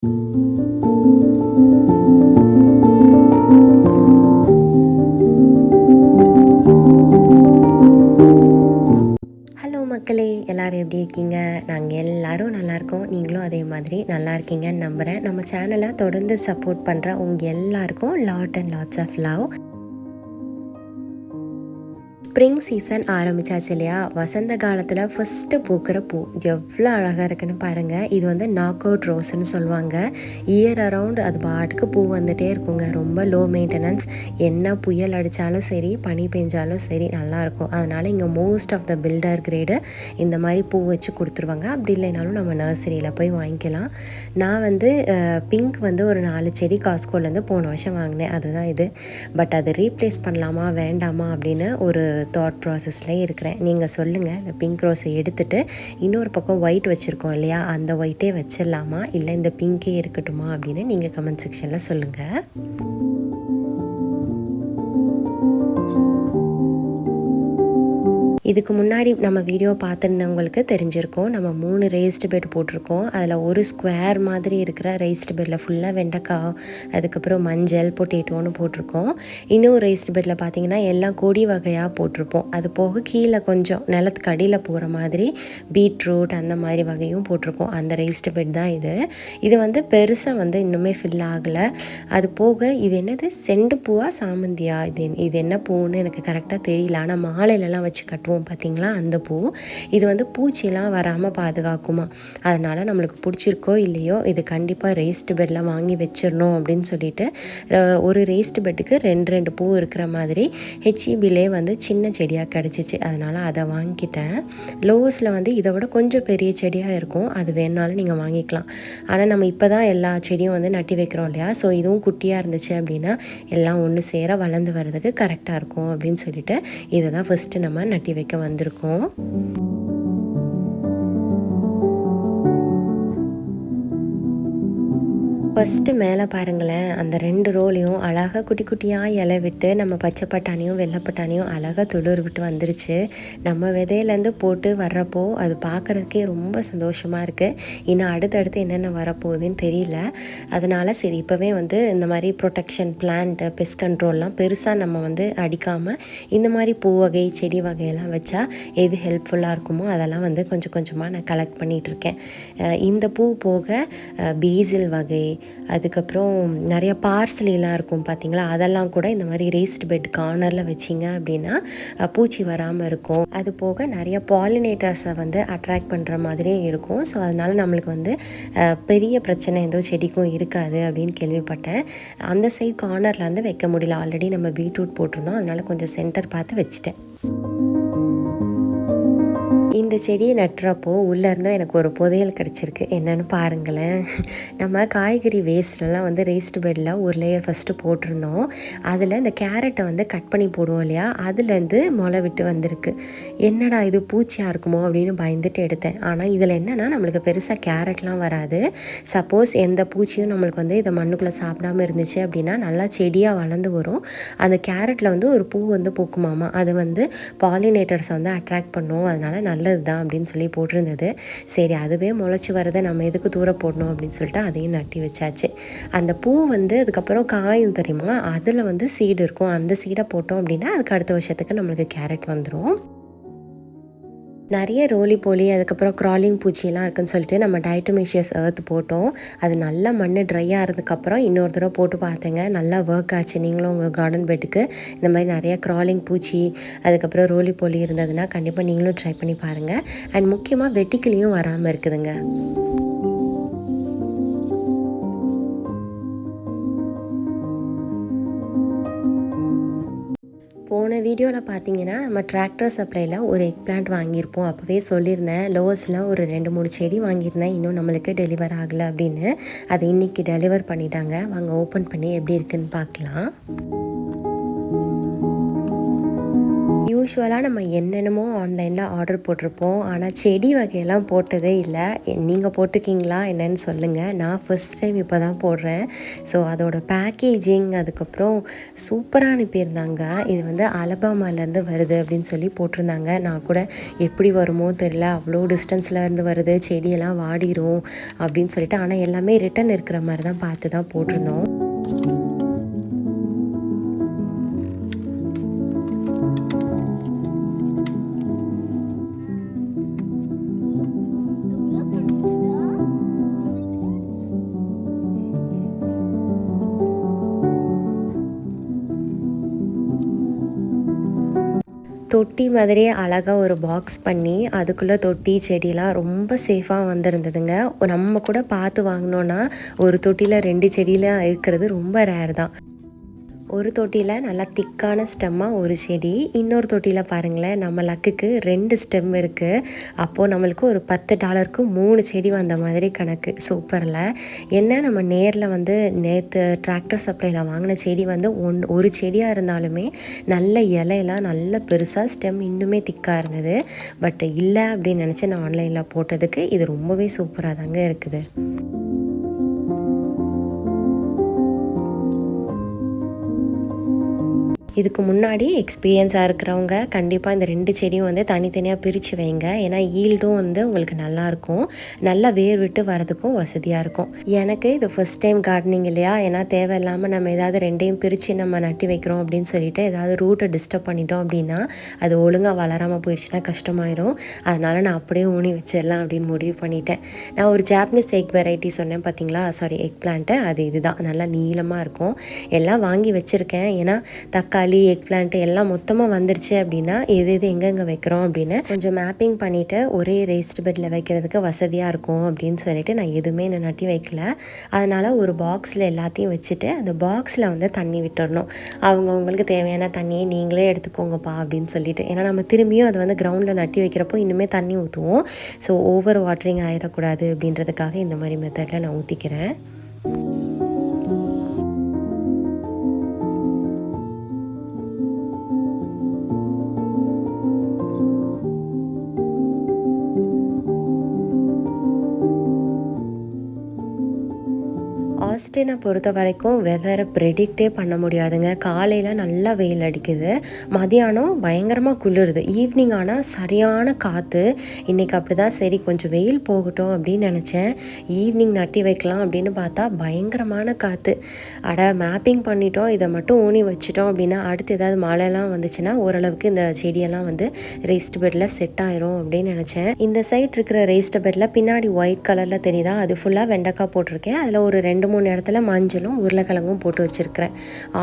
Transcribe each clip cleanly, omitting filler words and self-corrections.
Hello மக்களே, எல்லோரும் எப்படி இருக்கீங்க? நாங்கள் எல்லோரும் நல்லாயிருக்கோம். நீங்களும் அதே மாதிரி நல்லா இருக்கீங்கன்னு நம்புகிறேன். நம்ம சேனலை தொடர்ந்து சப்போர்ட் பண்ணுற உங்கள் எல்லாருக்கும் lots of love. Spring season ஆரம்பித்தாச்சு இல்லையா? வசந்த காலத்தில் ஃபஸ்ட்டு பூக்கிற பூ இது எவ்வளோ அழகாக இருக்குன்னு பாருங்கள். இது வந்து நாக் அவுட் ரோஸ்ன்னு சொல்லுவாங்க. இயர் அரவுண்ட் அது பாட்டுக்கு பூ வந்துகிட்டே இருக்குங்க. ரொம்ப லோ மெயின்டெனன்ஸ். என்ன புயல் அடித்தாலும் சரி, பனி பெஞ்சாலும் சரி நல்லாயிருக்கும். அதனால் இங்கே most of the builder grade இந்த மாதிரி பூ வச்சு கொடுத்துருவாங்க. அப்படி இல்லைனாலும் நம்ம நர்சரியில் போய் வாங்கிக்கலாம். நான் வந்து பிங்க் வந்து ஒரு 4 செடி காஸ்கோலேருந்து போன வருஷம் வாங்கினேன். அதுதான் இது. பட் அதை ரீப்ளேஸ் பண்ணலாமா வேண்டாமா அப்படின்னு ஒரு தாட் ப்ராசஸ்லேயே இருக்கிறேன். நீங்கள் சொல்லுங்கள், இந்த பிங்க் ரோஸை எடுத்துகிட்டு இன்னொரு பக்கம் ஒயிட் வச்சுருக்கோம் இல்லையா, அந்த ஒயிட்டே வச்சிடலாமா இல்லை இந்த பிங்கே இருக்கட்டுமா அப்படின்னு நீங்கள் கமெண்ட் செக்ஷனில் சொல்லுங்கள். இதுக்கு முன்னாடி நம்ம வீடியோ பார்த்துருந்தவங்களுக்கு தெரிஞ்சிருக்கோம். நம்ம 3 ரேஸ்டு பெட் போட்டிருக்கோம். அதில் ஒரு ஸ்கொயர் மாதிரி இருக்கிற ரேஸ்டு பெட்டில் ஃபுல்லாக வெண்டைக்காய், அதுக்கப்புறம் மஞ்சள், பொட்டேட்டோன்னு போட்டிருக்கோம். இன்னும் ரேஸ்டு பெட்டில் பார்த்திங்கன்னா எல்லாம் கொடி வகையாக போட்டிருப்போம். அது போக கீழே கொஞ்சம் நிலத்துக்கு அடியில் போகிற மாதிரி பீட்ரூட் அந்த மாதிரி வகையும் போட்டிருக்கோம். அந்த ரேஸ்டு பெட் தான் இது. இது வந்து பெருசாக வந்து இன்னுமே ஃபில் ஆகலை. அது போக இது என்னது செண்டு பூவா சாமந்தியா, இது என்ன பூன்னு எனக்கு கரெக்டாக தெரியல. ஆனால் மாலையிலலாம் வச்சு கட்டுவோம் பார்த்தீங்களா, அந்த பூ. இது வந்து பூச்சிலாம் வராமல் பாதுகாக்குமா. அதனால் நம்மளுக்கு பிடிச்சிருக்கோ இல்லையோ இது கண்டிப்பாக ரேஸ்டு பெட்டில் வாங்கி வச்சிடணும் அப்படின்னு சொல்லிட்டு ஒரு ரேஸ்டு பெட்டுக்கு 2 பூ இருக்கிற மாதிரி ஹெச்இபிலே வந்து சின்ன செடியாக கிடச்சிச்சு. அதனால் அதை வாங்கிட்டேன். லோவஸில் வந்து இதை விட கொஞ்சம் பெரிய செடியாக இருக்கும். அது வேணாலும் நீங்கள் வாங்கிக்கலாம். ஆனால் நம்ம இப்போ தான் எல்லா செடியும் வந்து நட்டி வைக்கிறோம் இல்லையா, ஸோ இதுவும் குட்டியாக இருந்துச்சு அப்படின்னா எல்லாம் ஒன்று சேர வளர்ந்து வர்றதுக்கு கரெக்டாக இருக்கும் அப்படின்னு சொல்லிட்டு இதை தான் ஃபஸ்ட்டு நம்ம நட்டி வைக்க வந்திருக்கோம். ஃபஸ்ட்டு மேலே பாருங்களேன், அந்த 2 ரோலையும் அழகாக குட்டி குட்டியாக இலை விட்டு நம்ம பச்சை பட்டாணியும் வெள்ளை பட்டாணியும் அழகாக துளிர் விட்டு வந்துருச்சு. நம்ம விதையிலேருந்து போட்டு வர்றப்போ அது பார்க்குறதுக்கே ரொம்ப சந்தோஷமாக இருக்குது. இன்னும் அடுத்தடுத்து என்னென்ன வரப்போகுதுன்னு தெரியல. அதனால் சரி இப்போவே வந்து இந்த மாதிரி ப்ரொடெக்ஷன் பிளான்ட்டு பெஸ்ட் கண்ட்ரோல்லாம் பெருசாக நம்ம வந்து அடிக்காமல் இந்த மாதிரி பூ வகை செடி வகையெல்லாம் வச்சா எது ஹெல்ப்ஃபுல்லாக இருக்குமோ அதெல்லாம் வந்து கொஞ்சம் கொஞ்சமாக நான் கலெக்ட் பண்ணிகிட்ருக்கேன். இந்த பூ போக பீசில் வகை, அதுக்கப்புறம் நிறைய பார்சலிலாம் இருக்கும் பார்த்திங்களா, அதெல்லாம் கூட இந்த மாதிரி ரேஸ்டு பெட் கார்னரில் வச்சிங்க அப்படின்னா பூச்சி வராமல் இருக்கும். அது போக நிறைய பாலினேட்டர்ஸை வந்து அட்ராக்ட் பண்ணுற மாதிரியே இருக்கும். ஸோ அதனால் நம்மளுக்கு வந்து பெரிய பிரச்சனை எதுவும் செடிக்கும் இருக்காது அப்படின்னு கேள்விப்பட்டேன். அந்த சைட் கார்னரில் வந்து வைக்க முடியல. ஆல்ரெடி நம்ம பீட்ரூட் போட்டிருந்தோம், அதனால் கொஞ்சம் சென்டர் பார்த்து வச்சுட்டேன். இந்த செடியை நட்டுறப்போ உள்ளேருந்து எனக்கு ஒரு புதையல் கிடச்சிருக்கு. என்னென்னு பாருங்களேன். நம்ம காய்கறி வேஸ்ட்லாம் வந்து ரேஸ்டு பெட்டில் ஒரு லேயர் ஃபஸ்ட்டு போட்டிருந்தோம். அதில் இந்த கேரட்டை வந்து கட் பண்ணி போடுவோம் இல்லையா, அதுலேருந்து முளை விட்டு வந்திருக்கு. என்னடா இது பூச்சியாக இருக்குமோ அப்படின்னு பயந்துட்டு எடுத்தேன். ஆனால் இதில் என்னென்னா நம்மளுக்கு பெருசாக கேரட்லாம் வராது. சப்போஸ் எந்த பூச்சியும் நம்மளுக்கு வந்து இதை மண்ணுக்குள்ளே சாப்பிடாமல் இருந்துச்சு அப்படின்னா நல்லா செடியாக வளர்ந்து வரும். அந்த கேரட்டில் வந்து ஒரு பூ வந்து பூக்குமாமா. அது வந்து பாலினேட்டர்ஸை வந்து அட்ராக்ட் பண்ணும். அதனால் நல்லது தான் அப்படின்னு சொல்லி போட்டிருந்தது. சரி அதுவே முளைச்சி வரதை நம்ம எதுக்கு தூர போடணும் அப்படின்னு சொல்லிட்டு அதையும் நட்டி வச்சாச்சு. அந்த பூ வந்து அதுக்கப்புறம் காயும் தெரியுமா, அதில் வந்து சீடு இருக்கும். அந்த சீடை போட்டோம் அப்படின்னா அதுக்கு அடுத்த வருஷத்துக்கு நம்மளுக்கு கேரட் வந்துடும். நிறைய ரோலி போலி அதுக்கப்புறம் க்ராலிங் பூச்சியெல்லாம் இருக்குதுன்னு சொல்லிட்டு நம்ம டைட்டோமேஷியஸ் எர்த் போட்டோம். அது நல்லா மண் ட்ரை ஆகிறதுக்கப்புறம் இன்னொரு தடவை போட்டு பார்த்தேங்க, நல்லா ஒர்க் ஆச்சு. நீங்களும் உங்கள் கார்டன் பெட்டுக்கு இந்த மாதிரி நிறைய க்ராலிங் பூச்சி அதுக்கப்புறம் ரோலி போலி இருந்ததுன்னா கண்டிப்பாக நீங்களும் ட்ரை பண்ணி பாருங்கள். அண்ட் முக்கியமாக வெட்டிக்கிளியும் வராமல் இருக்குதுங்க. போன வீடியோவில் பார்த்தீங்கன்னா நம்ம டிராக்டர் சப்ளையில் ஒரு எக் பிளான்ட் வாங்கியிருப்போம். அப்போவே சொல்லியிருந்தேன் லோவஸில் ஒரு 2-3 செடி வாங்கியிருந்தேன், இன்னும் நம்மளுக்கு டெலிவர் ஆகலை அப்படின்னு. அதை இன்றைக்கி டெலிவர் பண்ணிட்டாங்க. வாங்க ஓப்பன் பண்ணி எப்படி இருக்குன்னு பார்க்கலாம். யூசுவலாக நம்ம என்னென்னமோ ஆன்லைனில் ஆர்டர் போட்டிருப்போம். ஆனால் செடி வகையெல்லாம் போட்டதே இல்லை. நீங்கள் போட்டிருக்கீங்களா என்னன்னு சொல்லுங்கள். நான் ஃபர்ஸ்ட் டைம் இப்போ தான் போடுறேன். ஸோ அதோட பேக்கேஜிங் அதுக்கப்புறம் சூப்பராக அனுப்பியிருந்தாங்க. இது வந்து அலபாமாலேருந்து வருது அப்படின்னு சொல்லி போட்டிருந்தாங்க. நான் கூட எப்படி வருமோ தெரியல, அவ்வளோ டிஸ்டன்ஸில் இருந்து வருது, செடியெல்லாம் வாடிரும் அப்படின்னு சொல்லிட்டு. ஆனால் எல்லாமே ரிட்டன் இருக்கிற மாதிரி தான் பார்த்து தான் போட்டிருந்தோம். தொட்டி மாதிரியே அழகாக ஒரு பாக்ஸ் பண்ணி அதுக்குள்ளே தொட்டி செடிலாம் ரொம்ப சேஃபாக வந்திருந்ததுங்க. நம்ம கூட பார்த்து வாங்கினோன்னா ஒரு தொட்டியில் 2 செடியில் இருக்கிறது ரொம்ப ரேர் தான். ஒரு தொட்டியில் நல்லா திக்கான ஸ்டெம்மாக ஒரு செடி, இன்னொரு தொட்டியில் பாருங்களேன் நம்ம லக்குக்கு 2 ஸ்டெம் இருக்குது. அப்போது நம்மளுக்கு ஒரு $10க்கு 3 செடி வந்த மாதிரி கணக்கு. சூப்பரில் என்ன, நம்ம நேரில் வந்து நேற்று டிராக்டர் சப்ளையில் வாங்கின செடி வந்து ஒரு செடியாக இருந்தாலுமே நல்ல இலையெல்லாம் நல்ல பெருசாக ஸ்டெம் இன்னுமே திக்காக இருந்தது. பட் இல்லை அப்படின்னு நினச்சி நான் ஆன்லைனில் போட்டதுக்கு இது ரொம்பவே சூப்பராக தாங்க இருக்குது. இதுக்கு முன்னாடி எக்ஸ்பீரியன்ஸாக இருக்கிறவங்க கண்டிப்பாக இந்த 2 செடியும் வந்து தனித்தனியாக பிரித்து வைங்க. ஏன்னா ஈல்டும் வந்து உங்களுக்கு நல்லாயிருக்கும், நல்லா வேர் விட்டு வரதுக்கும் வசதியாக இருக்கும். எனக்கு இது ஃபஸ்ட் டைம் கார்டனிங் இல்லையா, ஏன்னா தேவையில்லாமல் நம்ம ஏதாவது 2யும் பிரித்து நம்ம நட்டி வைக்கிறோம் அப்படின்னு சொல்லிட்டு ஏதாவது ரூட்டை டிஸ்டர்ப் பண்ணிட்டோம் அப்படின்னா அது ஒழுங்காக வளராமல் போயிடுச்சுன்னா கஷ்டமாயிடும். அதனால் நான் அப்படியே ஊனி வச்சிடலாம் அப்படின்னு முடிவு பண்ணிட்டேன். நான் ஒரு ஜாப்பனீஸ் எக் வெரைட்டி சொன்னேன் பார்த்தீங்களா, சாரி எக் பிளான்ட்டு, அது இதுதான், நல்லா நீளமாக இருக்கும். எல்லாம் வாங்கி வச்சுருக்கேன். ஏன்னா தக்காளி எக் பிளான்ட் எல்லாம் மொத்தமாக வந்துருச்சு அப்படின்னா எது எங்கெங்கே வைக்கிறோம் அப்படின்னு கொஞ்சம் மேப்பிங் பண்ணிவிட்டு ஒரே ரேஸ்ட் பெட்டில் வைக்கிறதுக்கு வசதியாக இருக்கும் அப்படின்னு சொல்லிட்டு நான் எதுவுமே நட்டி வைக்கல. அதனால் ஒரு பாக்ஸில் எல்லாத்தையும் வச்சுட்டு அந்த பாக்ஸில் வந்து தண்ணி விட்டுடணும். அவங்களுக்கு தேவையான தண்ணியை நீங்களே எடுத்துக்கோங்கப்பா அப்படின்னு சொல்லிட்டு. ஏன்னா நம்ம திரும்பியும் அதை வந்து கிரவுண்டில் நட்டி வைக்கிறப்போ இன்னுமே தண்ணி ஊற்றுவோம். ஸோ ஓவர் வாட்டரிங் ஆகிடக்கூடாது அப்படின்றதுக்காக இந்த மாதிரி மெத்தடில் நான் ஊற்றிக்கிறேன். ஆஸ்டினை பொறுத்த வரைக்கும் வெதரை ப்ரெடிக்டே பண்ண முடியாதுங்க. காலையில் நல்லா வெயில் அடிக்குது, மதியானம் பயங்கரமாக குளிருது, ஈவினிங் ஆனால் சரியான காற்று. இன்றைக்கி அப்படி தான், சரி கொஞ்சம் வெயில் போகட்டும் அப்படின்னு நினச்சேன். ஈவினிங் நட்டி வைக்கலாம் அப்படின்னு பார்த்தா பயங்கரமான காற்று. மேப்பிங் பண்ணிட்டோம், இதை மட்டும் ஊனி வச்சிட்டோம் அப்படின்னா அடுத்து ஏதாவது மழைலாம் வந்துச்சுன்னா ஓரளவுக்கு இந்த செடியெல்லாம் வந்து ரேஸ்ட் பெட்டில் செட் ஆயிரும் அப்படின்னு நினச்சேன். இந்த சைட் இருக்கிற ரேஸ்ட் பெட்டில் பின்னாடி ஒயிட் கலரில் தெரியுதா, அது ஃபுல்லாக வெண்டைக்காய் போட்டிருக்கேன். அதில் ஒரு 2-3 இடத்துல மஞ்சளும் உருளைக்கிழங்கும் போட்டு வச்சுருக்கிறேன்.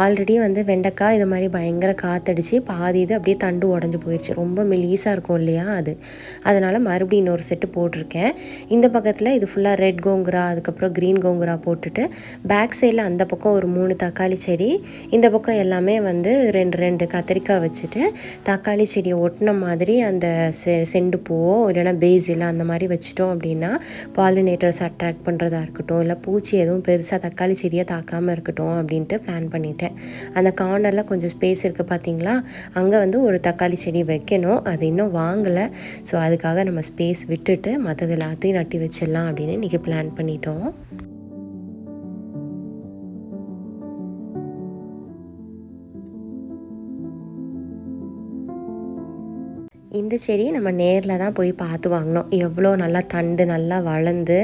ஆல்ரெடி வந்து வெண்டைக்காய் இது மாதிரி பயங்கர காற்றடிச்சு பாதி இது அப்படியே தண்டு உடஞ்சி போயிடுச்சு. ரொம்ப மெலீஸாக இருக்கும் இல்லையா அது, அதனால் மறுபடியும் இன்னொரு செட்டு போட்டிருக்கேன். இந்த பக்கத்தில் இது ஃபுல்லாக ரெட் கோங்குரா அதுக்கப்புறம் க்ரீன் கோங்குரா போட்டுட்டு பேக் சைடில் அந்த பக்கம் ஒரு 3 தக்காளி செடி, இந்த பக்கம் எல்லாமே வந்து 2 கத்திரிக்காய் வச்சுட்டு தக்காளி செடியை ஒட்டின மாதிரி அந்த செண்டு பூவோ இல்லைன்னா பேசில் அந்த மாதிரி வச்சுட்டோம் அப்படின்னா பாலினேட்டர்ஸ் அட்ராக்ட் பண்ணுறதா இருக்கட்டும், இல்லை பூச்சி எதுவும் பெருசாக தக்காளி செடியை தாக்காமல் இருக்கட்டும் அப்படின்ட்டு பிளான் பண்ணிட்டேன். அந்த கார்னரில் கொஞ்சம் ஸ்பேஸ் இருக்குது பார்த்தீங்களா, அங்கே வந்து ஒரு தக்காளி செடி வைக்கணும், அது இன்னும் வாங்கலை. ஸோ அதுக்காக நம்ம ஸ்பேஸ் விட்டுட்டு மற்றது எல்லாத்தையும் நட்டி வச்சிடலாம் அப்படின்னு இன்றைக்கி பிளான் பண்ணிட்டோம். இந்த செடி நம்ம நேரில் தான் போய் பார்த்து வாங்கினோம். எவ்வளோ நல்லா தண்டு நல்லா வளர்ந்து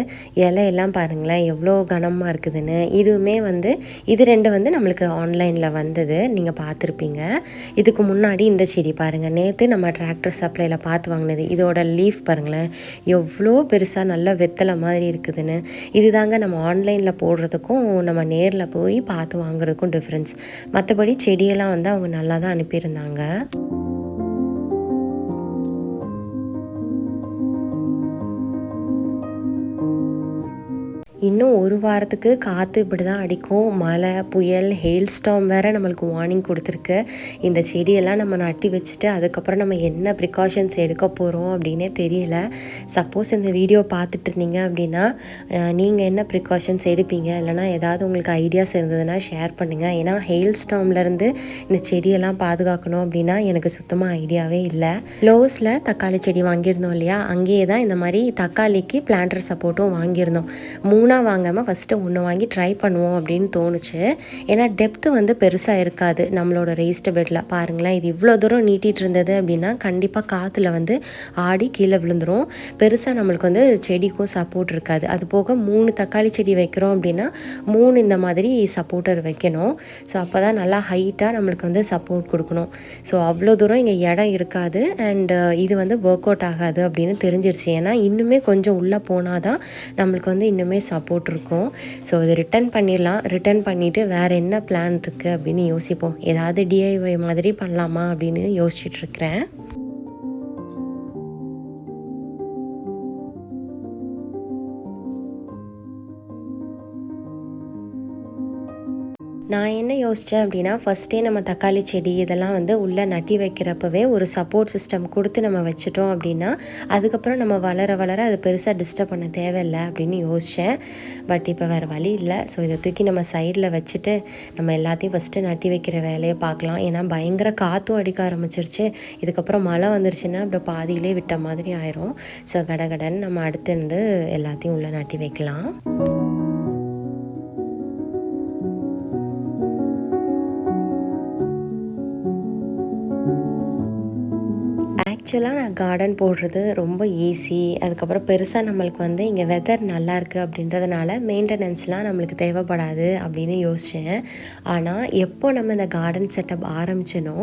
இலையெல்லாம் பாருங்களேன் எவ்வளோ கனமாக இருக்குதுன்னு. இதுவுமே வந்து இது 2 வந்து நம்மளுக்கு ஆன்லைனில் வந்தது, நீங்கள் பார்த்துருப்பீங்க. இதுக்கு முன்னாடி இந்த செடி பாருங்கள், நேற்று நம்ம டிராக்டர் சப்ளையில் பார்த்து வாங்கினது. இதோட லீஃப் பாருங்களேன் எவ்வளோ பெருசாக நல்லா வெத்தலை மாதிரி இருக்குதுன்னு. இதுதாங்க நம்ம ஆன்லைனில் போடுறதுக்கும் நம்ம நேரில் போய் பார்த்து வாங்குறதுக்கும் டிஃப்ரென்ஸ். மற்றபடி செடியெல்லாம் வந்து அவங்க நல்லா தான் அனுப்பியிருந்தாங்க. இன்னும் ஒரு வாரத்துக்கு காற்று இப்படி தான் அடிக்கும். மழை, புயல், ஹெயில் ஸ்டார்ம் வேறு நம்மளுக்கு வார்னிங் கொடுத்துருக்கு. இந்த செடியெல்லாம் நம்ம நட்டி வச்சுட்டு அதுக்கப்புறம் நம்ம என்ன ப்ரிகாஷன்ஸ் எடுக்க போகிறோம் அப்படின்னே தெரியல. சப்போஸ் இந்த வீடியோ பார்த்துட்டு இருந்தீங்க அப்படின்னா நீங்கள் என்ன ப்ரிகாஷன்ஸ் எடுப்பீங்க, இல்லைனா ஏதாவது உங்களுக்கு ஐடியாஸ் இருந்ததுன்னா ஷேர் பண்ணுங்கள். ஏன்னா ஹெயில் ஸ்டார்ம்லேருந்து இந்த செடியெல்லாம் பாதுகாக்கணும் அப்படின்னா எனக்கு சுத்தமாக ஐடியாவே இல்லை. லோஸில் தக்காளி செடி வாங்கியிருந்தோம் இல்லையா, அங்கேயே தான் இந்த மாதிரி தக்காளிக்கு பிளான்டர் சப்போர்ட்டும் வாங்கியிருந்தோம். 3 வாங்காமல் ஃபஸ்ட்டு 1 வாங்கி ட்ரை பண்ணுவோம் அப்படின்னு தோணுச்சு. ஏன்னா டெப்த்து வந்து பெருசாக இருக்காது நம்மளோட ரெய்ஸ்டு பெட்டில். பாருங்களேன், இது இவ்வளோ தூரம் நீட்டிகிட்டு இருந்தது அப்படின்னா கண்டிப்பாக காற்றுல வந்து ஆடி கீழே விழுந்துடும். பெருசாக நம்மளுக்கு வந்து செடிக்கும் சப்போர்ட் இருக்காது. அது போக 3 தக்காளி செடி வைக்கிறோம் அப்படின்னா 3 இந்த மாதிரி சப்போர்ட்டர் வைக்கணும். ஸோ அப்போ தான் நல்லா ஹைட்டாக நம்மளுக்கு வந்து சப்போர்ட் கொடுக்கணும். ஸோ அவ்வளோ தூரம் இங்கே இடம் இருக்காது. அண்டு இது வந்து ஒர்க் அவுட் ஆகாது அப்படின்னு தெரிஞ்சிருச்சு. ஏன்னா இன்னுமே கொஞ்சம் உள்ளே போனால் தான் நம்மளுக்கு வந்து இன்னுமே சப்போர்ட் இருக்கும். ஸோ இது ரிட்டர்ன் பண்ணிடலாம். ரிட்டர்ன் பண்ணிவிட்டு வேறு என்ன பிளான் இருக்குது அப்படின்னு யோசிப்போம். ஏதாவது டிஐஒய் மாதிரி பண்ணலாமா அப்படின்னு யோசிச்சுட்ருக்கிறேன். நான் என்ன யோசித்தேன் அப்படின்னா, ஃபஸ்ட்டே நம்ம தக்காளி செடி இதெல்லாம் வந்து உள்ளே நட்டி வைக்கிறப்பவே ஒரு சப்போர்ட் சிஸ்டம் கொடுத்து நம்ம வச்சுட்டோம் அப்படின்னா அதுக்கப்புறம் நம்ம வளர வளர அது பெருசாக டிஸ்டர்ப் பண்ண தேவையில்லை அப்படின்னு யோசித்தேன். பட் இப்போ வேறு வழி இல்லை. ஸோ இதை தூக்கி நம்ம சைடில் வச்சுட்டு நம்ம எல்லாத்தையும் ஃபஸ்ட்டு நட்டி வைக்கிற வேலையை பார்க்கலாம். ஏன்னா பயங்கர காற்றும் அடிக்க ஆரம்பிச்சிருச்சு. இதுக்கப்புறம் மழை வந்துருச்சுன்னா அப்படி பாதியிலே விட்ட மாதிரி ஆயிரும். ஸோ கடகடன்னு நம்ம அடுத்து இருந்து எல்லாத்தையும் உள்ளே நட்டி வைக்கலாம். ஆக்சுவலாக நான் கார்டன் போடுறது ரொம்ப ஈஸி. அதுக்கப்புறம் பெருசாக நம்மளுக்கு வந்து இங்கே வெதர் நல்லா இருக்குது அப்படின்றதுனால மெயின்டெனன்ஸ்லாம் நம்மளுக்கு தேவைப்படாது அப்படின்னு யோசித்தேன். ஆனால் எப்போ நம்ம இந்த கார்டன் செட்டப் ஆரம்பிச்சனோ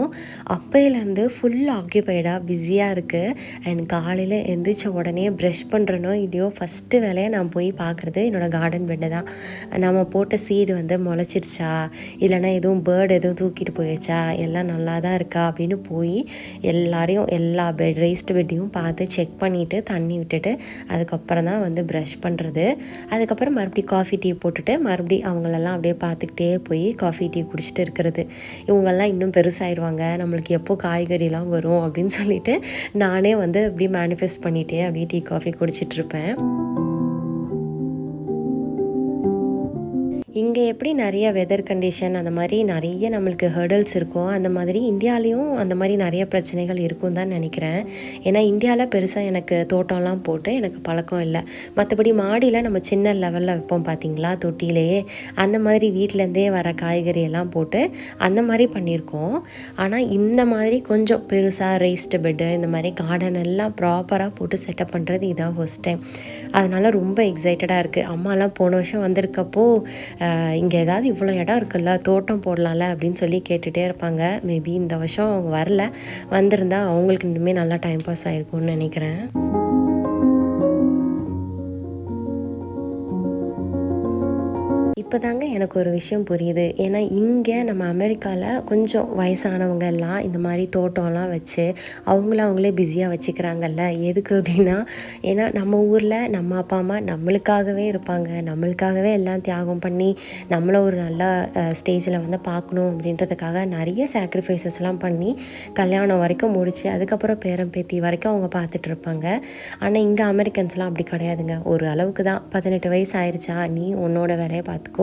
அப்போலேருந்து ஃபுல் ஆக்கியபைடாக பிஸியாக இருக்குது. அண்ட் காலையில் எந்திரிச்ச உடனே ப்ரஷ் பண்ணுறனோ இல்லையோ ஃபஸ்ட்டு வேலையை நான் போய் பார்க்குறது என்னோடய கார்டன் பெட்டை தான். நம்ம போட்ட சீடு வந்து முளைச்சிருச்சா, இல்லைனா எதுவும் பேர்டு எதுவும் தூக்கிட்டு போயிடுச்சா, எல்லாம் நல்லா தான் இருக்கா அப்படின்னு போய் எல்லாரையும் எல்லா ரெய்ஸ்டு பெட்டையும் பார்த்து செக் பண்ணிவிட்டு தண்ணி விட்டுட்டு அதுக்கப்புறம் தான் வந்து ப்ரஷ் பண்ணுறது. அதுக்கப்புறம் மறுபடியும் காஃபி டீ போட்டுட்டு மறுபடியும் அவங்களெல்லாம் அப்படியே பார்த்துக்கிட்டே போய் காஃபி டீ குடிச்சிட்டு இருக்கிறது. இவங்கெல்லாம் இன்னும் பெருசாகிடுவாங்க, நம்மளுக்கு எப்போ காய்கறிலாம் வரும் அப்படின்னு சொல்லிட்டு நானே வந்து அப்படியே மேனிஃபெஸ்ட் பண்ணிகிட்டே அப்படியே டீ காஃபி குடிச்சிட்ருப்பேன். இங்கே எப்படி நிறைய வெதர் கண்டிஷன் அந்த மாதிரி நிறைய நம்மளுக்கு ஹர்டல்ஸ் இருக்கும், அந்த மாதிரி இந்தியாலேயும் அந்த மாதிரி நிறைய பிரச்சனைகள் இருக்கும் தான் நினைக்கிறேன். ஏன்னா இந்தியாவில் பெருசாக எனக்கு தோட்டம்லாம் போட்டு எனக்கு பழக்கம் இல்லை. மற்றபடி மாடியில் நம்ம சின்ன லெவலில் வைப்போம் பார்த்திங்களா தொட்டிலேயே, அந்த மாதிரி வீட்டிலேருந்தே வர காய்கறியெல்லாம் போட்டு அந்த மாதிரி பண்ணியிருக்கோம். ஆனால் இந்த மாதிரி கொஞ்சம் பெருசாக ரெய்ஸ்டு பெட்டு இந்த மாதிரி கார்டன் எல்லாம் ப்ராப்பராக போட்டு செட்டப் பண்ணுறது இதான் ஃபர்ஸ்ட் டைம். அதனால் ரொம்ப எக்ஸைட்டடாக இருக்குது. அம்மாலாம் போன வருஷம் வந்திருக்கப்போ இங்கே ஏதாவது இவ்வளோ இடம் இருக்குல்ல, தோட்டம் போடலாம்ல அப்படின்னு சொல்லி கேட்டுகிட்டே இருப்பாங்க. மேபி இந்த வருஷம் அவங்க வரல, வந்திருந்தால் அவங்களுக்கு இன்னுமே நல்லா டைம் பாஸ் ஆகிருக்கும்னு நினைக்கிறேன். இப்போ தாங்க எனக்கு ஒரு விஷயம் புரியுது. ஏன்னா இங்கே நம்ம அமெரிக்காவில் கொஞ்சம் வயசானவங்க எல்லாம் இந்த மாதிரி தோட்டம்லாம் வச்சு அவங்களே பிஸியாக வச்சுக்கிறாங்கல்ல. எதுக்கு அப்படின்னா, ஏன்னா நம்ம ஊரில் நம்ம அப்பா அம்மா நம்மளுக்காகவே இருப்பாங்க, நம்மளுக்காகவே எல்லாம் தியாகம் பண்ணி நம்மளை ஒரு நல்ல ஸ்டேஜில் வந்து பார்க்கணும் அப்படின்றதுக்காக நிறைய சாக்ரிஃபைசஸ்லாம் பண்ணி கல்யாணம் வரைக்கும் முடித்து அதுக்கப்புறம் பேரம் பேத்தி வரைக்கும் அவங்க பார்த்துட்ருப்பாங்க. ஆனால் இங்கே அமெரிக்கன்ஸ்லாம் அப்படி கிடையாதுங்க. ஒரு அளவுக்கு தான் 18 வயசு ஆயிடுச்சா நீ உன்னோட வேலையை பார்த்துக்கோ,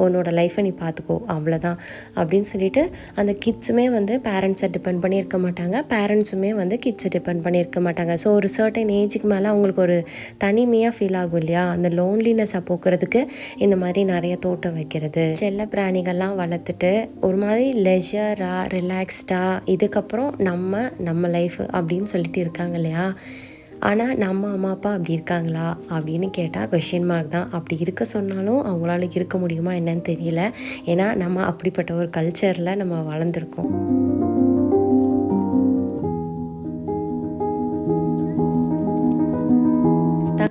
உன்னோட லைஃப்பை நீ பார்த்துக்கோ, அவ்வளோதான் அப்படின்னு சொல்லிட்டு அந்த கிட்ஸுமே வந்து பேரண்ட்ஸை டிபெண்ட் பண்ணி இருக்க மாட்டாங்க, பேரண்ட்ஸுமே வந்து கிட்ஸை டிபெண்ட் பண்ணி இருக்க மாட்டாங்க. ஸோ ஒரு சர்டன் ஏஜுக்கு மேலே அவங்களுக்கு ஒரு தனிமையாக ஃபீல் ஆகும் இல்லையா, அந்த லோன்லினஸை போக்குறதுக்கு இந்த மாதிரி நிறைய தோட்டம் வைக்கிறது, செல்ல பிராணிகள்லாம் வளர்த்துட்டு ஒரு மாதிரி லெஜராக ரிலாக்ஸ்டாக இதுக்கப்புறம் நம்ம லைஃப் அப்படின்னு சொல்லிட்டு இருக்காங்க இல்லையா. ஆனால் நம்ம அம்மா அப்பா அப்படி இருக்காங்களா அப்படின்னு கேட்டால் கொஷின் மார்க் தான். அப்படி இருக்க சொன்னாலும் அவங்களால இருக்க முடியுமா என்னன்னு தெரியல. ஏன்னா நம்ம அப்படிப்பட்ட ஒரு கல்ச்சரில் நம்ம வளர்ந்துருக்கோம்.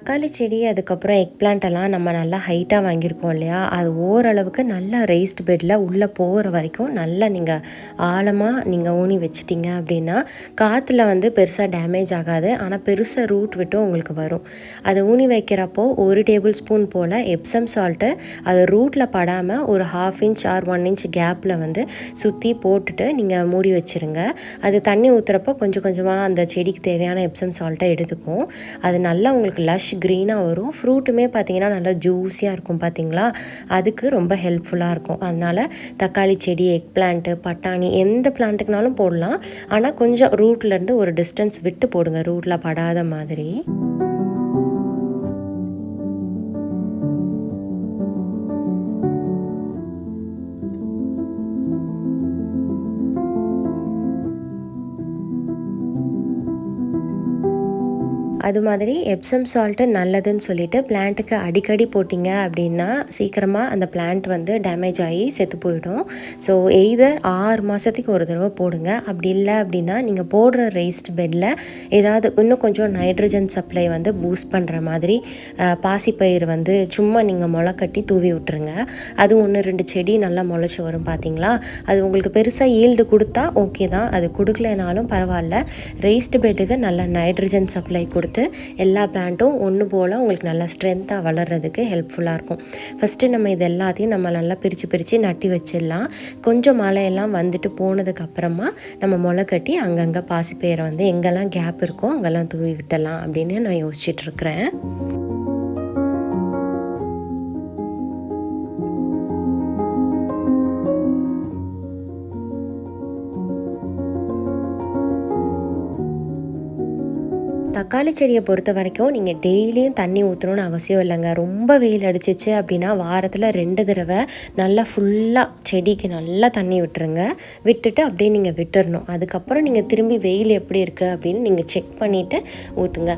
தக்காளி செடி அதுக்கப்புறம் எக் பிளான்ட் எல்லாம் நம்ம நல்லா ஹைட்டாக வாங்கியிருக்கோம் இல்லையா, அது ஓரளவுக்கு நல்லா ரெய்ஸ்ட் பெட்டில் உள்ளே போகிற வரைக்கும் நல்லா நீங்கள் ஆழமாக நீங்கள் ஊனி வச்சிட்டிங்க அப்படின்னா காற்றுல வந்து பெருசாக டேமேஜ் ஆகாது. ஆனால் பெருசாக ரூட் விட்டு உங்களுக்கு வரும். அதை ஊனி வைக்கிறப்போ 1 டேபிள் ஸ்பூன் போல் எப்சம் சால்ட்டு அது ரூட்டில் படாமல் ஒரு 1/2 இன்ச் ஆர் 1 இன்ச் கேப்பில் வந்து சுற்றி போட்டுட்டு நீங்கள் மூடி வச்சுருங்க. அது தண்ணி ஊற்றுறப்போ கொஞ்சம் கொஞ்சமாக அந்த செடிக்கு தேவையான எப்சம் சால்ட்டை எடுத்துக்கும். அது நல்லா உங்களுக்கு லஷ் க்ரீனாக வரும். ஃப்ரூட்டுமே பார்த்திங்கன்னா நல்லா ஜூஸியாக இருக்கும் பார்த்திங்களா, அதுக்கு ரொம்ப ஹெல்ப்ஃபுல்லாக இருக்கும். அதனால் தக்காளி செடி, எக் பிளான்ட்டு, பட்டாணி எந்த பிளான்ட்டுக்குனாலும் போடலாம். ஆனால் கொஞ்சம் ரூட்லேருந்து ஒரு டிஸ்டன்ஸ் விட்டு போடுங்க, ரூட்டில் படாத மாதிரி. அது மாதிரி எப்சம் சால்ட்டு நல்லதுன்னு சொல்லிட்டு பிளான்ட்டுக்கு அடிக்கடி போட்டிங்க அப்படின்னா சீக்கிரமாக அந்த பிளான்ட் வந்து டேமேஜ் ஆகி செத்து போயிடும். ஸோ எய்தர் 6 மாதத்துக்கு ஒரு தடவை போடுங்க. அப்படி இல்லை அப்படின்னா நீங்கள் போடுற ரெய்ஸ்ட் பெட்டில் ஏதாவது இன்னும் கொஞ்சம் நைட்ரஜன் சப்ளை வந்து பூஸ்ட் பண்ணுற மாதிரி பாசிப்பயிர் வந்து சும்மா நீங்கள் முளைக்கட்டி தூவி விட்டுருங்க. அது 1-2 செடி நல்லா முளைச்சி வரும் பார்த்தீங்களா. அது உங்களுக்கு பெருசாக ஈல்டு கொடுத்தா ஓகே தான், அது கொடுக்கலனாலும் பரவாயில்ல. ரெய்ஸ்ட் பெட்டுக்கு நல்ல நைட்ரஜன் சப்ளை கொடுத்து எல்லா பிளான்ட்டும் ஒன்று போல் உங்களுக்கு நல்லா ஸ்ட்ரென்த்தாக வளர்கிறதுக்கு ஹெல்ப்ஃபுல்லாக இருக்கும். ஃபஸ்ட்டு நம்ம இது எல்லாத்தையும் நம்ம நல்லா பிரித்து நட்டி வச்சிடலாம். கொஞ்சம் மழையெல்லாம் வந்துட்டு போனதுக்கப்புறமா நம்ம முளை கட்டி அங்கங்கே பாசிப்பயிரை வந்து எங்கெல்லாம் கேப் இருக்கோ அங்கெல்லாம் தூவி விட்டலாம் அப்படின்னு நான் யோசிச்சுட்ருக்கிறேன். தக்காளி செடியை பொறுத்த வரைக்கும் நீங்கள் டெய்லியும் தண்ணி ஊற்றணும்னு அவசியம் இல்லைங்க. ரொம்ப வெயில் அடிச்சிச்சு அப்படின்னா வாரத்தில் 2 தடவை நல்லா ஃபுல்லாக செடிக்கு நல்லா தண்ணி விட்டுருங்க. விட்டுட்டு அப்படியே நீங்கள் விட்டுறணும். அதுக்கப்புறம் நீங்கள் திரும்பி வெயில் எப்படி இருக்குது அப்படின்னு நீங்கள் செக் பண்ணிவிட்டு ஊற்றுங்க.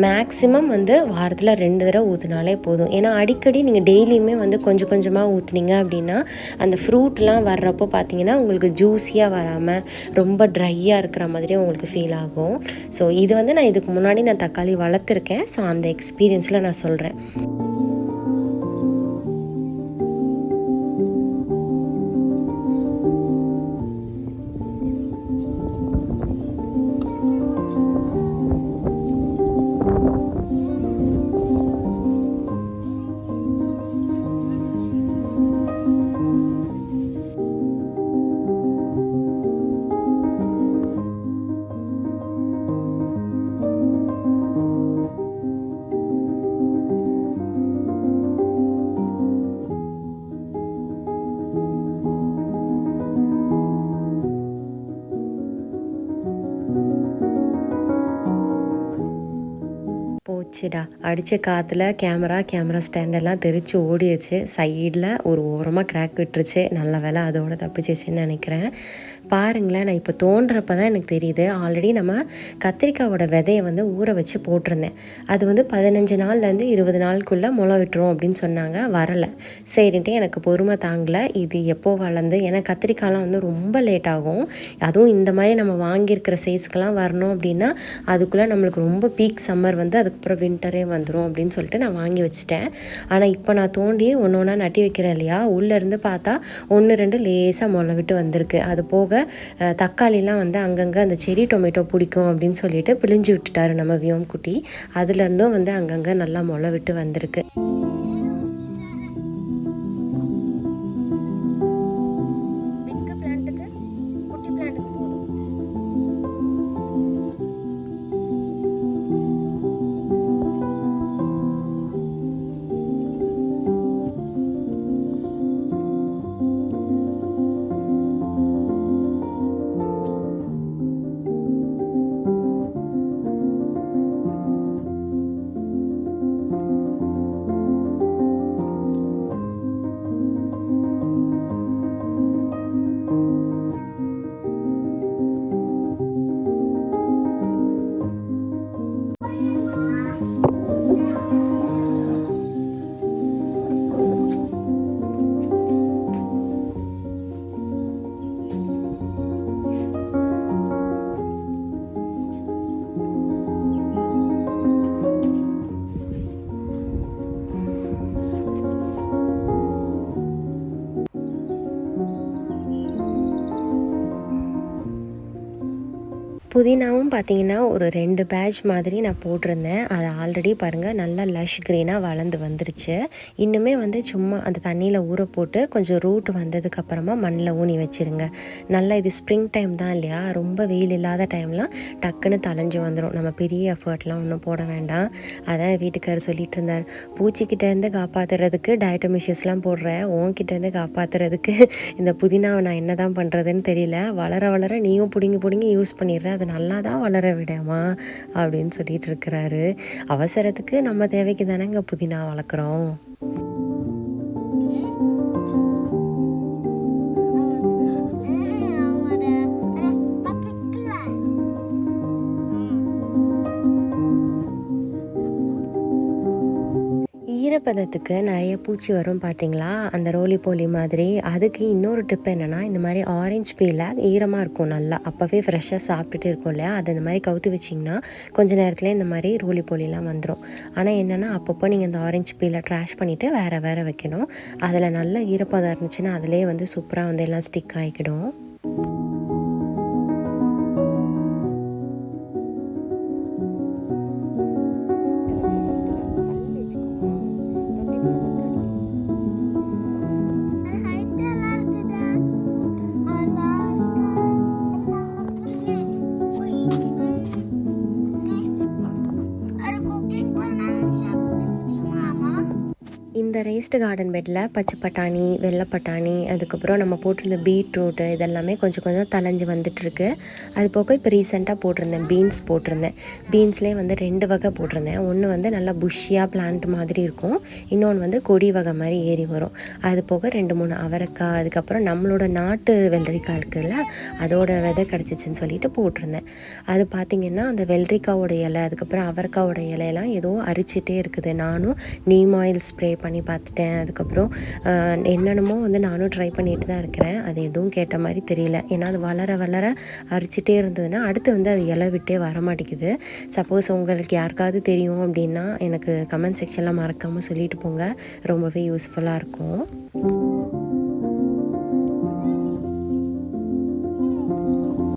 மேக்ஸிமம் வந்து வாரத்தில் 2 தடவை ஊற்றினாலே போதும். ஏன்னா அடிக்கடி நீங்கள் டெய்லியுமே வந்து கொஞ்சம் கொஞ்சமாக ஊற்றுனீங்க அப்படின்னா அந்த ஃப்ரூட்லாம் வர்றப்போ பார்த்தீங்கன்னா உங்களுக்கு ஜூஸியாக வராமல் ரொம்ப ட்ரையாக இருக்கிற மாதிரி உங்களுக்கு ஃபீல் ஆகும். ஸோ இது வந்து நான் இதுக்கு முன்னாடி நான் தக்காளி வளர்த்துருக்கேன். ஸோ அந்த எக்ஸ்பீரியன்ஸில் நான் சொல்கிறேன். போச்சுடா, அடித்த காற்றுல கேமரா ஸ்டாண்டெல்லாம் தெரித்து ஓடிடுச்சு. சைடில் ஒரு ஓரமாக கிராக் விட்டுருச்சு. நல்ல வேலை அதோட தப்பிச்சிச்சுன்னு நினைக்கிறேன். பாருங்களேன், நான் இப்போ தோன்றப்ப தான் எனக்கு தெரியுது. ஆல்ரெடி நம்ம கத்திரிக்காவோட விதையை வந்து ஊற வச்சு போட்டிருந்தேன். அது வந்து 15 நாள்லேருந்து 20 நாளுக்குள்ளே முளை விட்டுரும் அப்படின்னு சொன்னாங்க. வரலை. சரின்ட்டு எனக்கு பொறுமை தாங்கலை. இது எப்போ வளர்ந்து, ஏன்னா கத்திரிக்காய்லாம் வந்து ரொம்ப லேட் ஆகும். அதுவும் இந்த மாதிரி நம்ம வாங்கியிருக்கிற சைஸுக்கெல்லாம் வரணும் அப்படின்னா அதுக்குள்ளே நம்மளுக்கு ரொம்ப பீக் சம்மர் வந்து அதுக்கப்புறம் வின்டரே வந்துடும் அப்படின்னு சொல்லிட்டு நான் வாங்கி வச்சுட்டேன். ஆனால் இப்போ நான் தோண்டி ஒன்று ஒன்றா நட்டி வைக்கிறேன் இல்லையா, உள்ளேருந்து பார்த்தா 1-2 லேசாக முளை விட்டு வந்திருக்கு. அது போக தக்காளிலாம் வந்து அங்கங்கே அந்த செரி டொமேட்டோ பிடிக்கும் அப்படின்னு சொல்லிட்டு பிழிஞ்சு விட்டுட்டாரு நம்ம வியோம் குட்டி. அதுலேருந்தும் வந்து அங்கங்கே நல்லா முளை விட்டு வந்திருக்கு. புதினாவும் பார்த்தீங்கன்னா ஒரு 2 பேட்ச் மாதிரி நான் போட்டிருந்தேன். அது ஆல்ரெடி பாருங்கள் நல்லா லஷ் க்ரீனாக வளர்ந்து வந்துருச்சு. இன்னுமே வந்து சும்மா அந்த தண்ணியில் ஊற போட்டு கொஞ்சம் ரூட் வந்ததுக்கப்புறமா மண்ணில் ஊனி வச்சுருங்க. நல்லா இது ஸ்ப்ரிங் டைம் தான் இல்லையா, ரொம்ப வெயில் இல்லாத டைம்லாம் டக்குன்னு தளைஞ்சு வந்துடும். நம்ம பெரிய எஃபர்ட்லாம் ஒன்றும் போட வேண்டாம். அதான் வீட்டுக்காரர் சொல்லிட்டு இருந்தார், பூச்சிக்கிட்டேருந்து காப்பாற்றுறதுக்கு டயட்டோமிஷியஸ்லாம் போடுறேன், உன்கிட்டேருந்து காப்பாற்றுறதுக்கு இந்த புதினாவை நான் என்ன தான் பண்ணுறதுன்னு தெரியல. வளர வளர நீயும் பிடுங்கி பிடுங்கி யூஸ் பண்ணிடுற, அது நல்லா தான் வளர விடாமா அப்படின்னு சொல்லிட்டு இருக்கிறாரு. அவசரத்துக்கு நம்ம தேவைக்கு தானேங்க புதினா வளர்க்குறோம். ஈரப்பதத்துக்கு நிறைய பூச்சி வரும் பார்த்தீங்களா, அந்த ரோலி போலி மாதிரி. அதுக்கு இன்னொரு டிப் என்னென்னா, இந்த மாதிரி ஆரஞ்சு பீலை ஈரமாக இருக்கும் நல்லா, அப்போவே ஃப்ரெஷ்ஷாக சாப்பிட்டுட்டு இருக்கும் இல்லையா, அதை இந்த மாதிரி கவுத்து வச்சிங்கன்னா கொஞ்சம் நேரத்துலேயே இந்த மாதிரி ரோலி போலிலாம் வந்துடும். ஆனால் என்னென்னா அப்பப்போ நீங்கள் இந்த ஆரஞ்சு பீலை ட்ராஷ் பண்ணிவிட்டு வேறு வைக்கணும். அதில் நல்ல ஈரப்பதம் இருந்துச்சுன்னா அதிலே வந்து சூப்பராக வந்து எல்லாம் ஸ்டிக் ஆகிக்கிடும். இந்த ரேஸ்டு கார்டன் பெட்டில் பச்சை பட்டாணி, வெள்ளை பட்டாணி, அதுக்கப்புறம் நம்ம போட்டிருந்த பீட்ரூட்டு இதெல்லாமே கொஞ்சம் கொஞ்சம் தளைஞ்சு வந்துட்டுருக்கு. அது போக இப்போ ரீசெண்டாக போட்டிருந்தேன் பீன்ஸ் போட்டிருந்தேன். பீன்ஸ்லேயே வந்து 2 வகை போட்டிருந்தேன். ஒன்று வந்து நல்லா புஷ்ஷியாக பிளான்ட் மாதிரி இருக்கும், இன்னொன்று வந்து கொடி வகை மாதிரி ஏறி வரும். அது போக 2-3 அவரைக்காய், அதுக்கப்புறம் நம்மளோட நாட்டு வெள்ளரிக்காய் இருக்குல்ல, அதோட விதை கிடச்சிச்சின்னு சொல்லிட்டு போட்டிருந்தேன். அது பார்த்திங்கன்னா அந்த வெள்ளரிக்காவோட இலை, அதுக்கப்புறம் அவரைக்காவோட இலையெல்லாம் ஏதோ அரிச்சிட்டே இருக்குது. நானும் நீம் ஆயில் ஸ்ப்ரே பண்ணி பார்த்துட்டேன். அதுக்கப்புறம் என்னென்னமோ வந்து நானும் ட்ரை பண்ணிட்டு தான் இருக்கிறேன். அது எதுவும் கேட்ட மாதிரி தெரியல. ஏன்னா அது வளர வளர அரிச்சிட்டே இருந்ததுன்னா அடுத்து வந்து அது இலை விட்டே வர மாட்டேங்குது. சப்போஸ் உங்களுக்கு யாருக்காவது தெரியும் அப்படின்னா எனக்கு கமெண்ட் செக்ஷனில் மறக்காமல் சொல்லிட்டு போங்க, ரொம்பவே யூஸ்ஃபுல்லாக இருக்கும்.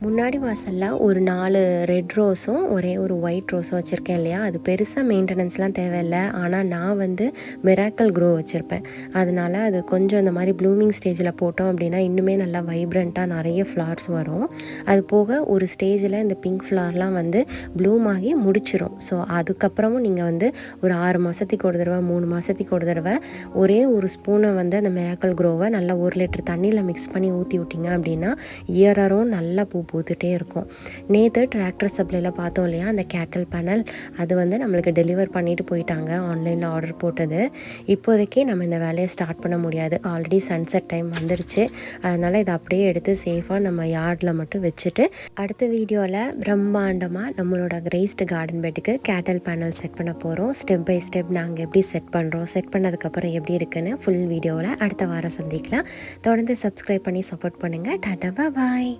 முன்னாடி வாசலில் ஒரு 4 ரெட் ரோஸும் ஒரே ஒரு ஒயிட் ரோஸும் வச்சுருக்கேன் இல்லையா, அது பெருசாக மெயின்டெனன்ஸ்லாம் தேவையில்லை. ஆனால் நான் வந்து மிராக்கல் க்ரோ வச்சுருப்பேன். அதனால் அது கொஞ்சம் இந்த மாதிரி ப்ளூமிங் ஸ்டேஜில் போட்டோம் அப்படின்னா இன்னுமே நல்லா வைப்ரண்ட்டாக நிறைய ஃப்ளார்ஸ் வரும். அது போக ஒரு ஸ்டேஜில் இந்த பிங்க் ஃப்ளார்லாம் வந்து ப்ளூம் ஆகி முடிச்சிடும். ஸோ அதுக்கப்புறமும் நீங்கள் வந்து ஒரு 6 மாதத்துக்கு ஒரு தடவை 3 மாதத்துக்கு ஒரு தடவை ஒரே ஒரு ஸ்பூனை வந்து அந்த மிராக்கல் க்ரோவை நல்லா 1 லிட்டர் தண்ணியில் மிக்ஸ் பண்ணி ஊற்றி விட்டிங்க அப்படின்னா இயரரும் நல்லா பூத்துட்டே இருக்கும். நேற்று டிராக்டர் சப்ளையில் பார்த்தோம் இல்லையா, அந்த கேட்டல் பேனல், அது வந்து நம்மளுக்கு டெலிவர் பண்ணிட்டு போயிட்டாங்க. ஆன்லைனில் ஆர்டர் போட்டது. இப்போதைக்கு நம்ம இந்த வேலையை ஸ்டார்ட் பண்ண முடியாது, ஆல்ரெடி சன்செட் டைம் வந்துருச்சு. அதனால் இதை அப்படியே எடுத்து சேஃபாக நம்ம யார்டில் மட்டும் வச்சுட்டு அடுத்த வீடியோவில் பிரம்மாண்டமாக நம்மளோட ரேஸ்டு கார்டன் பெட்டுக்கு கேட்டல் பேனல் செட் பண்ண போகிறோம். ஸ்டெப் பை ஸ்டெப் நாங்கள் எப்படி செட் பண்ணுறோம், செட் பண்ணதுக்கப்புறம் எப்படி இருக்குன்னு ஃபுல் வீடியோவில் அடுத்த வாரம் சந்திக்கலாம். தொடர்ந்து சப்ஸ்கிரைப் பண்ணி சப்போர்ட் பண்ணுங்கள். டாடா பாய்.